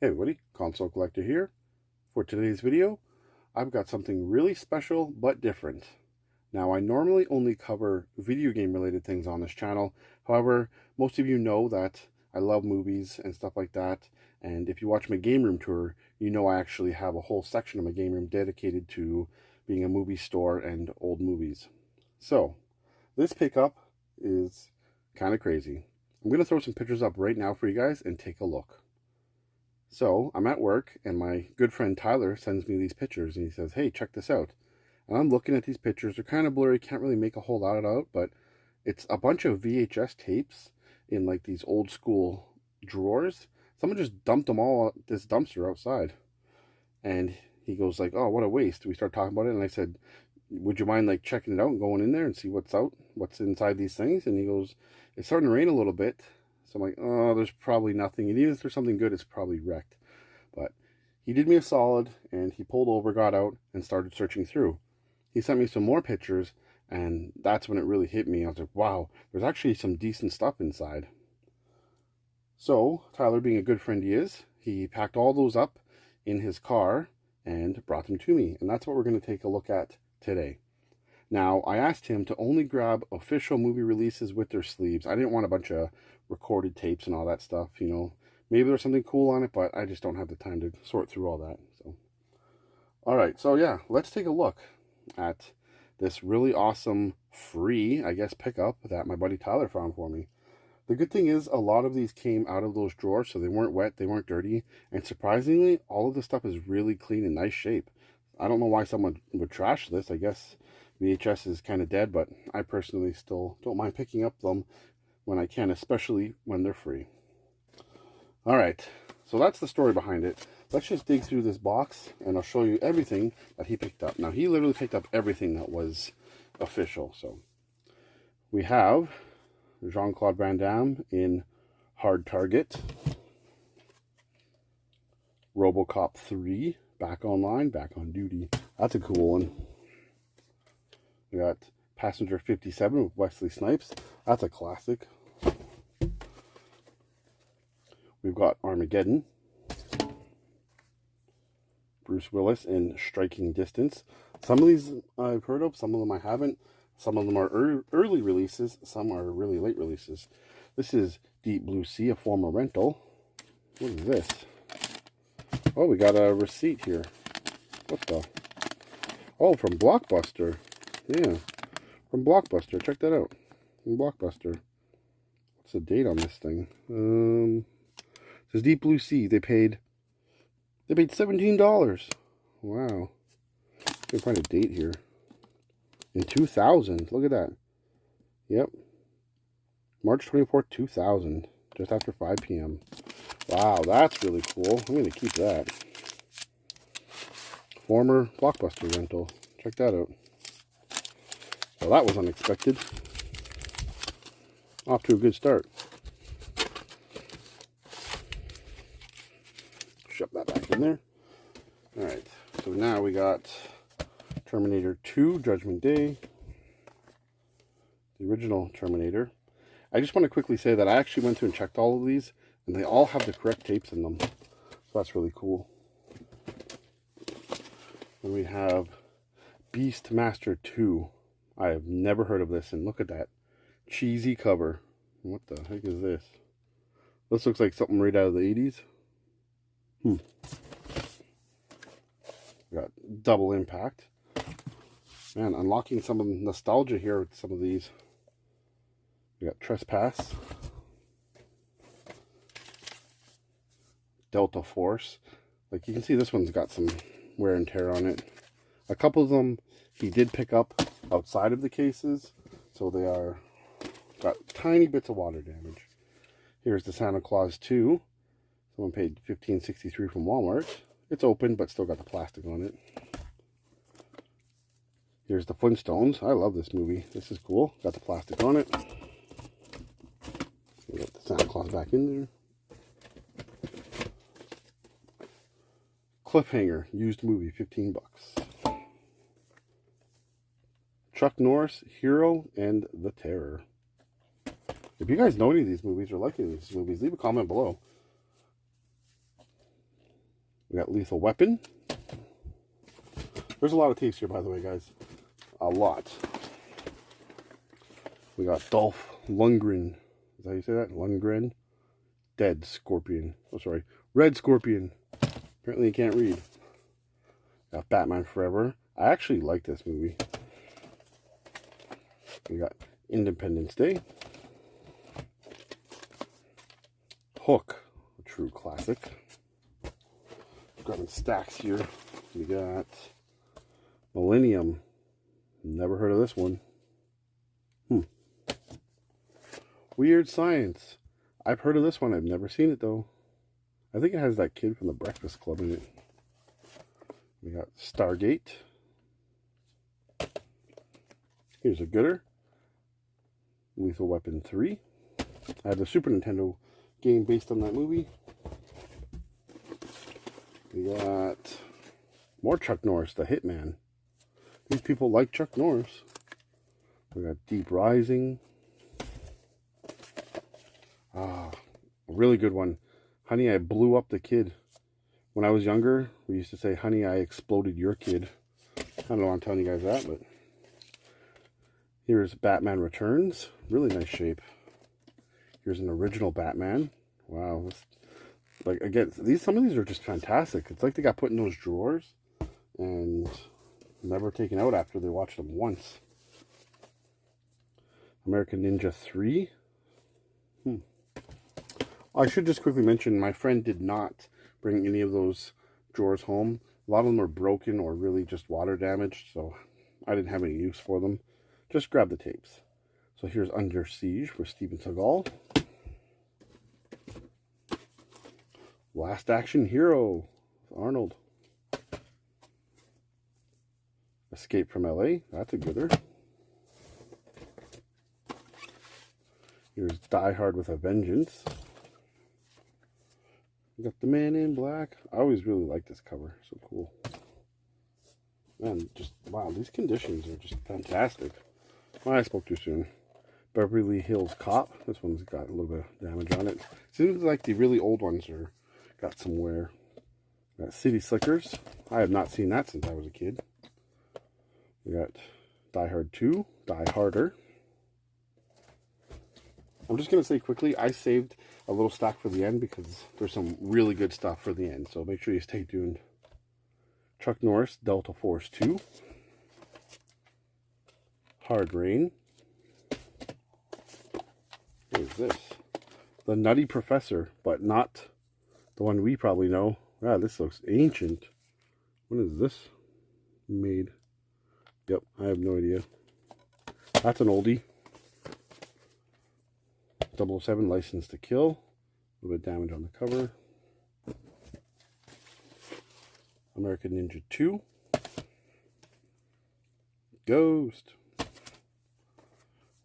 Hey everybody, Console Collector here. For today's video, I've got something really special but different. Now, I normally only cover video game related things on this channel. However, most of you know that I love movies and stuff like that. And if you watch my game room tour, you know I actually have a whole section of my game room dedicated to being a movie store and old movies. So, this pickup is kind of crazy. I'm going to throw some pictures up right now for you guys and take a look. So I'm at work and my good friend Tyler sends me these pictures and he says, hey, check this out. And I'm looking at these pictures. They're kind of blurry, can't really make a whole lot out, but it's a bunch of VHS tapes in like these old school drawers. Someone just dumped them all at this dumpster outside. And he goes like, oh, what a waste. We start talking about it and I said, would you mind like checking it out and going in there and see what's inside these things? And he goes, it's starting to rain a little bit. So I'm like, oh, there's probably nothing. And even if there's something good, it's probably wrecked. But he did me a solid, and he pulled over, got out, and started searching through. He sent me some more pictures, and that's when it really hit me. I was like, wow, there's actually some decent stuff inside. So, Tyler, being a good friend he is, he packed all those up in his car and brought them to me. And that's what we're going to take a look at today. Now, I asked him to only grab official movie releases with their sleeves. I didn't want a bunch of recorded tapes and all that stuff, you know. Maybe there's something cool on it, but I just don't have the time to sort through all that. So, all right, so yeah, let's take a look at this really awesome free, I guess, pickup that my buddy Tyler found for me. The good thing is a lot of these came out of those drawers, so they weren't wet, they weren't dirty, and surprisingly, all of this stuff is really clean and nice shape. I don't know why someone would trash this. I guess VHS is kind of dead, but I personally still don't mind picking up them when I can, especially when they're free. All right, so that's the story behind it. Let's just dig through this box and I'll show you everything that he picked up. Now, he literally picked up everything that was official. So we have Jean-Claude Van Damme in Hard Target, RoboCop 3, back online, back on duty. That's a cool one. We got Passenger 57 with Wesley Snipes. That's a classic. We've got Armageddon. Bruce Willis in Striking Distance. Some of these I've heard of, some of them I haven't. Some of them are early releases, some are really late releases. This is Deep Blue Sea, a former rental. What is this? Oh, we got a receipt here. What the? Oh, from Blockbuster. Yeah, from Blockbuster. Check that out. From Blockbuster. What's the date on this thing? It says Deep Blue Sea. They paid $17. Wow. I can find a date here. In 2000. Look at that. Yep. March 24th, 2000. Just after 5 p.m. Wow, that's really cool. I'm going to keep that. Former Blockbuster rental. Check that out. Well, that was unexpected. Off to a good start. Shove that back in there. Alright, so now we got Terminator 2, Judgment Day. The original Terminator. I just want to quickly say that I actually went through and checked all of these, and they all have the correct tapes in them. So that's really cool. Then we have Beastmaster 2. I have never heard of this, and look at that cheesy cover. What the heck is this? This looks like something right out of the 80s. We got Double Impact. Man, unlocking some of the nostalgia here with some of these. We got Trespass. Delta Force. Like you can see, this one's got some wear and tear on it. A couple of them he did pick up outside of the cases, so they are got tiny bits of water damage. Here's the Santa Claus 2. Someone paid $15.63 from Walmart. It's open, but still got the plastic on it. Here's the Flintstones. I love this movie. This is cool. Got the plastic on it. We got the Santa Claus back in there. Cliffhanger, used movie, 15 bucks. Chuck Norris, Hero, and The Terror. If you guys know any of these movies or like any of these movies, leave a comment below. We got Lethal Weapon. There's a lot of tapes here, by the way, guys. A lot. We got Dolph Lundgren. Is that how you say that? Lundgren? Dead Scorpion. Oh, sorry. Red Scorpion. Apparently you can't read. Got Batman Forever. I actually like this movie. We got Independence Day. Hook. A true classic. Grabbing stacks here. We got Millennium. Never heard of this one. Weird Science. I've heard of this one. I've never seen it though. I think it has that kid from the Breakfast Club in it. We got Stargate. Here's a gooder. Lethal Weapon 3. I have the Super Nintendo game based on that movie. We got more Chuck Norris, the Hitman. These people like Chuck Norris. We got Deep Rising. Ah, a really good one. Honey, I Blew Up the Kid. When I was younger, we used to say, honey, I exploded your kid. I don't know why I'm telling you guys that, but here's Batman Returns. Really nice shape. Here's an original Batman. Wow. This, like, again, some of these are just fantastic. It's like they got put in those drawers and never taken out after they watched them once. American Ninja 3. I should just quickly mention, my friend did not bring any of those drawers home. A lot of them are broken or really just water damaged, so I didn't have any use for them. Just grab the tapes. So here's Under Siege with Steven Seagal. Last Action Hero, Arnold. Escape from LA, that's a gooder. Here's Die Hard with a Vengeance. We got The Man in Black. I always really like this cover. So cool. Man, just, wow, these conditions are just fantastic. Well, I spoke too soon. Beverly Hills Cop. This one's got a little bit of damage on it. Seems like the really old ones are got some wear. Got City Slickers. I have not seen that since I was a kid. We got Die Hard 2. Die Harder. I'm just going to say quickly, I saved a little stack for the end because there's some really good stuff for the end. So make sure you stay tuned. Chuck Norris, Delta Force 2. Hard Rain. What is this? The Nutty Professor, but not the one we probably know. Wow, this looks ancient. When is this made? Yep, I have no idea. That's an oldie. 007 License to Kill. A little bit of damage on the cover. American Ninja 2. Ghost.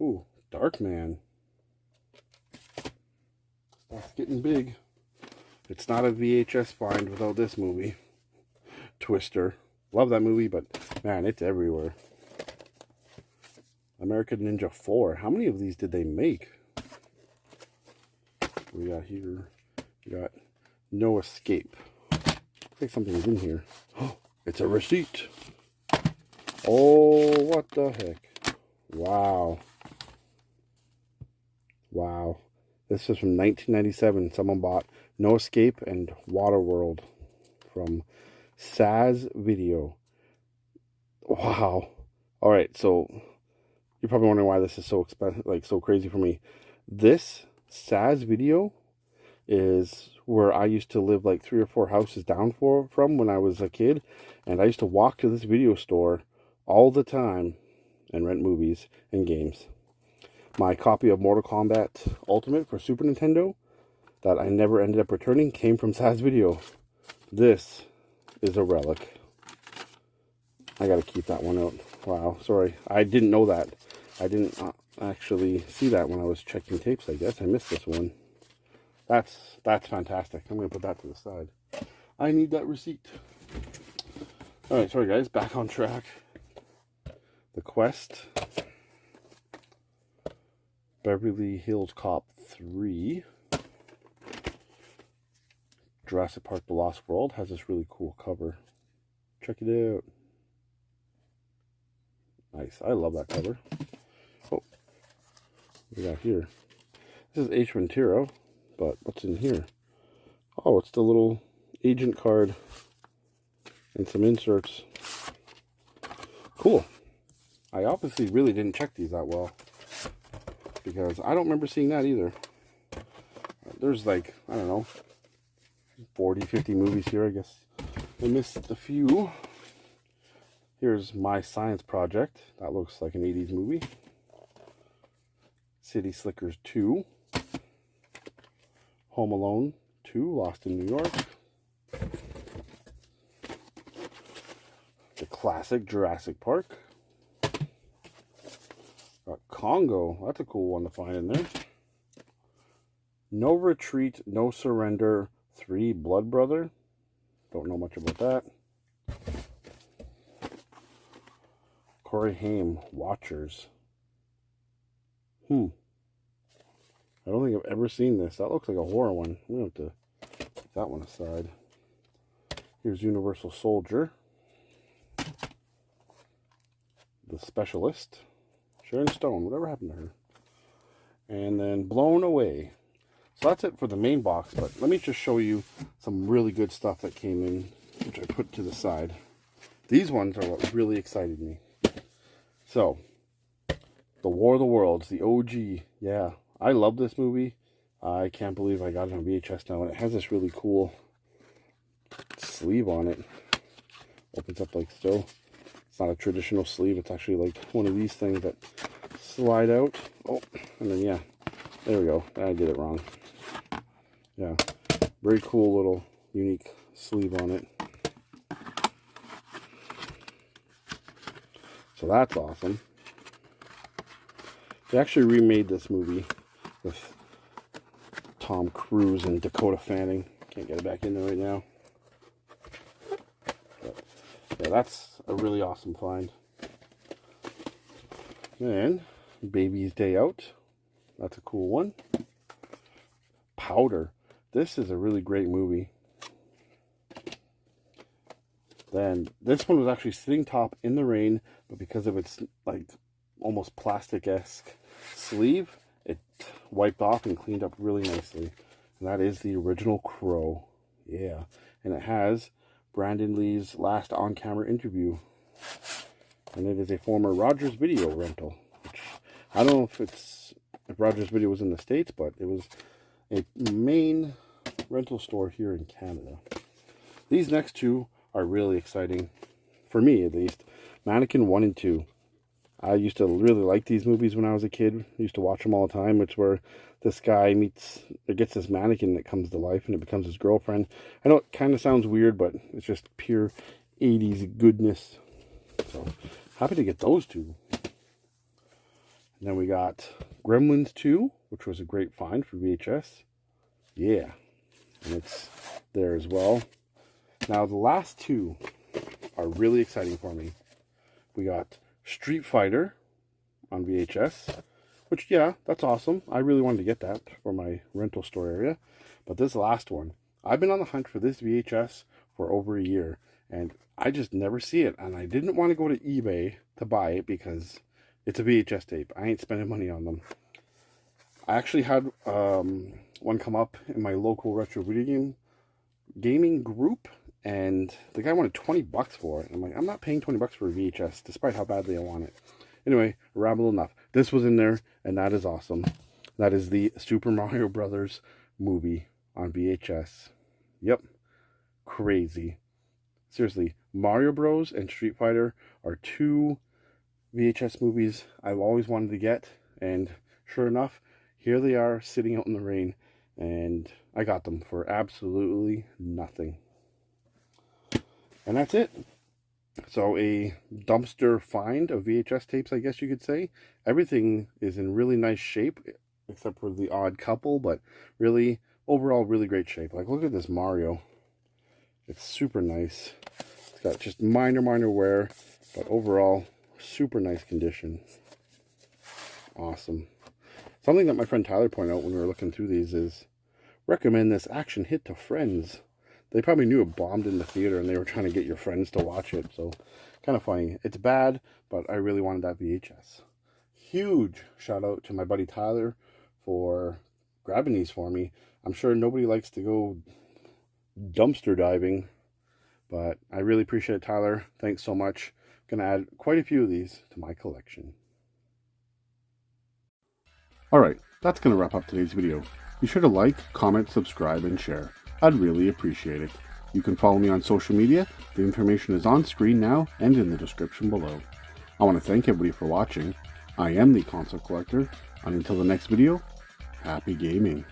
Ooh, Darkman. Stuff's getting big. It's not a VHS find without this movie. Twister. Love that movie, but man, it's everywhere. American Ninja 4. How many of these did they make? We got here, we got No Escape. Looks like something's in here. Oh, it's a receipt. Oh, what the heck. Wow. Wow. This is from 1997. Someone bought No Escape and Waterworld from Saz Video. Wow. All right, so you're probably wondering why this is so expensive, like so crazy for me. This Saz Video is where I used to live like 3 or 4 houses down from when I was a kid, and I used to walk to this video store all the time and rent movies and games. My copy of Mortal Kombat Ultimate for Super Nintendo that I never ended up returning came from Saz Video. This is a relic. I gotta keep that one out. Wow, sorry, I didn't know that. I didn't actually see that when I was checking tapes. I guess I missed this one. That's fantastic. I'm gonna put that to the side. I need that receipt. All right, sorry guys, back on track. The Quest. Beverly Hills Cop 3. Jurassic Park The Lost World has this really cool cover. Check it out. Nice. I love that cover. Oh, what do we got here? This is H. Ventura, but what's in here? Oh, it's the little agent card and some inserts. Cool. I obviously really didn't check these that well, because I don't remember seeing that either. There's like, I don't know, 40, 50 movies here. I guess I missed a few. Here's My Science Project. That looks like an 80s movie. City Slickers 2. Home Alone 2, Lost in New York. The classic Jurassic Park. Got Congo. That's a cool one to find in there. No Retreat, No Surrender 3, Blood Brother. Don't know much about that. Corey Haim, Watchers. I don't think I've ever seen this. That looks like a horror one. I'm going to have to put that one aside. Here's Universal Soldier. The Specialist. Sharon Stone. Whatever happened to her? And then Blown Away. So that's it for the main box. But let me just show you some really good stuff that came in, which I put to the side. These ones are what really excited me. So, The War of the Worlds, the OG. Yeah, I love this movie. I can't believe I got it on VHS now. And it has this really cool sleeve on it. Opens up like so. It's not a traditional sleeve. It's actually like one of these things that slide out. Oh, and then yeah, there we go. I did it wrong. Yeah, very cool little unique sleeve on it. So that's awesome. They actually remade this movie with Tom Cruise and Dakota Fanning. Can't get it back in there right now. But yeah, that's a really awesome find. And Baby's Day Out. That's a cool one. Powder. This is a really great movie. Then this one was actually sitting top in the rain, but because of its like almost plastic-esque sleeve, it wiped off and cleaned up really nicely. And that is the original Crow. Yeah. And it has Brandon Lee's last on-camera interview. And it is a former Rogers Video rental. Which, I don't know if Rogers Video was in the States, but it was a main rental store here in Canada. These next two are really exciting, for me at least. Mannequin 1 and 2. I used to really like these movies when I was a kid. I used to watch them all the time. It's where this guy gets this mannequin that comes to life and it becomes his girlfriend. I know it kind of sounds weird, but it's just pure 80s goodness. So, happy to get those two. And then we got Gremlins 2, which was a great find for VHS. Yeah, and it's there as well. Now, the last two are really exciting for me. We got Street Fighter on VHS, which, yeah, that's awesome. I really wanted to get that for my rental store area. But this last one, I've been on the hunt for this VHS for over a year, and I just never see it. And I didn't want to go to eBay to buy it because it's a VHS tape. I ain't spending money on them. I actually had one come up in my local retro video gaming group, and the guy wanted 20 bucks for it. I'm like, I'm not paying 20 bucks for a VHS, despite how badly I want it. Anyway, rambled enough. This was in there, and that is awesome. That is the Super Mario Brothers movie on VHS. Yep. Crazy. Seriously, Mario Bros. And Street Fighter are two VHS movies I've always wanted to get, and sure enough, here they are sitting out in the rain, and I got them for absolutely nothing. And that's it. So a dumpster find of VHS tapes, I guess you could say. Everything is in really nice shape, except for the odd couple, but really, overall, really great shape. Like, look at this Mario. It's super nice. It's got just minor wear, but overall, super nice condition. Awesome. Something that my friend Tyler pointed out when we were looking through these is, recommend this action hit to friends. They probably knew it bombed in the theater and they were trying to get your friends to watch it. So kind of funny. It's bad, but I really wanted that VHS. Huge shout out to my buddy Tyler for grabbing these for me. I'm sure nobody likes to go dumpster diving, but I really appreciate it, Tyler. Thanks so much. I'm going to add quite a few of these to my collection. Alright, that's going to wrap up today's video. Be sure to like, comment, subscribe, and share. I'd really appreciate it. You can follow me on social media. The information is on screen now and in the description below. I want to thank everybody for watching. I am the Console Collector, and until the next video, happy gaming.